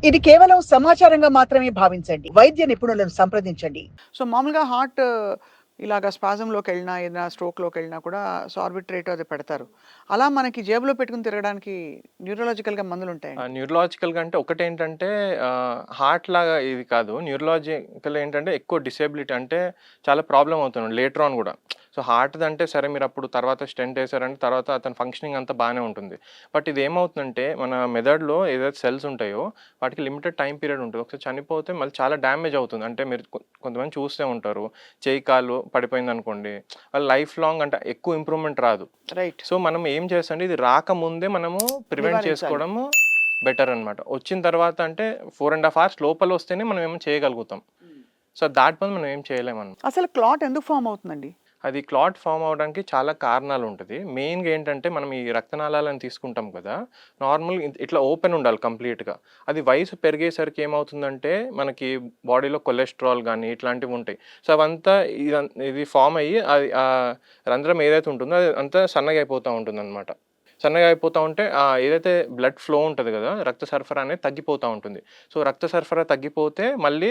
ఇది కేవలం సమాచారంగా మాత్రమే భావించండి. వైద్య నిపుణులను సంప్రదించండి. సో, మామూలుగా హార్ట్ ఇలాగ స్పాజమ్‌లోకెళ్ళినా, ఏదైనా స్ట్రోక్‌లోకెళ్ళినా కూడా సార్బిట్రేట్ అది పెడతారు. అలా మనకి జేబులో పెట్టుకొని తిరగడానికి న్యూరలాజికల్‌గా మందులుంటాయండి. న్యూరలాజికల్‌గా అంటే ఒకటేంటంటే హార్ట్ లాగా ఇది కాదు. న్యూరలాజికల్ ఏంటంటే ఎక్కువ డిసేబిలిటీ అంటే చాలా ప్రాబ్లమ్ అవుతుంది లేటర్ ఆన్ గూడా. సో, హార్ట్‌దంటే సరే మీరప్పుడు తర్వాత స్టెంట్ ఏసారంటే తర్వాత అతని ఫంక్షనింగ్ అంతా బానే ఉంటుంది. బట్ ఇదేమవుతుందంటే మన మెదడులో ఏదైతే సెల్స్ ఉంటాయో వాటికి లిమిటెడ్ టైమ్ పీరియడ్ ఉంటది. ఒకసారి చనిపోతే మళ్ళీ చాలా డ్యామేజ్ అవుతుంది. అంటే మీరు కొంతమంది చూస్తే ఉంటారు. చెయ్యి, కాలు పడిపోయిందనుకోండి. వాళ్ళు లైఫ్ లాంగ్ అంటే ఎక్కువ ఇంప్రూవ్‌మెంట్ రాదు. రైట్. సో, మనం ఏం చేస్తామంటే ఇది రాకముందే మనము ప్రివెంట్ నివారించాలి. చేసుకోవడము బెటర్ అనమాట. వచ్చిన తర్వాత అంటే 4 ½ అవర్స్ లోపలొస్తేనే మనం ఏమో చేయగలుగుతాం. సో, దాటి ముందు మనం ఏం చేయలేమనమాట. అసలు క్లాట్ ఎందుకు ఫార్మ్ అవుతుందండి? అది క్లాట్ ఫార్మ్ అవ్వడానికి చాలా కారణాలుంటది. మెయిన్‌గా ఏంటంటే మనం ఈ రక్తనాళాలను తీసుకుంటాం కదా! నార్మల్‌గా ఇట్లా ఓపెన్ ఉండాలి కంప్లీట్‌గా. అది వయసు పెరిగేసరికి ఏమవుతుందంటే మనకి బాడీలో కొలెస్ట్రాల్ గానీ ఇట్లాంటివుంటాయి. సో, అవంతా ఇది ఫార్మ్ అయ్యి అది రంధ్రం ఏదైతే ఉంటుందో అది అంతా సన్నగా అయిపోతా ఉంటుందనమాట. సన్నగా అయిపోతా ఉంటే ఏదైతే బ్లడ్ ఫ్లో ఉంటది గదా! రక్త సరఫరా అనేది తగ్గిపోతా ఉంటుంది. సో, రక్త సరఫరా తగ్గిపోతే మళ్ళీ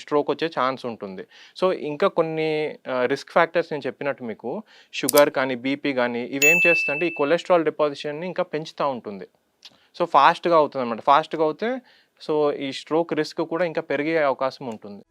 స్ట్రోక్ వచ్చే ఛాన్స్ ఉంటుంది. సో, ఇంకా కొన్ని రిస్క్ ఫ్యాక్టర్స్ నేను చెప్పినట్టు మీకు షుగర్ కానీ, బీపీ గానీ ఇవేం చేస్తాయంటే ఈ కొలెస్ట్రాల్ డిపాజిషన్‌ని ఇంకా పెంచుతా ఉంటుంది. సో, ఫాస్ట్‌గా అవుతుందనమాట. ఫాస్ట్‌గా అవుతే సో, ఈ స్ట్రోక్ రిస్క్ కూడా ఇంకా పెరిగే అవకాశం ఉంటుంది.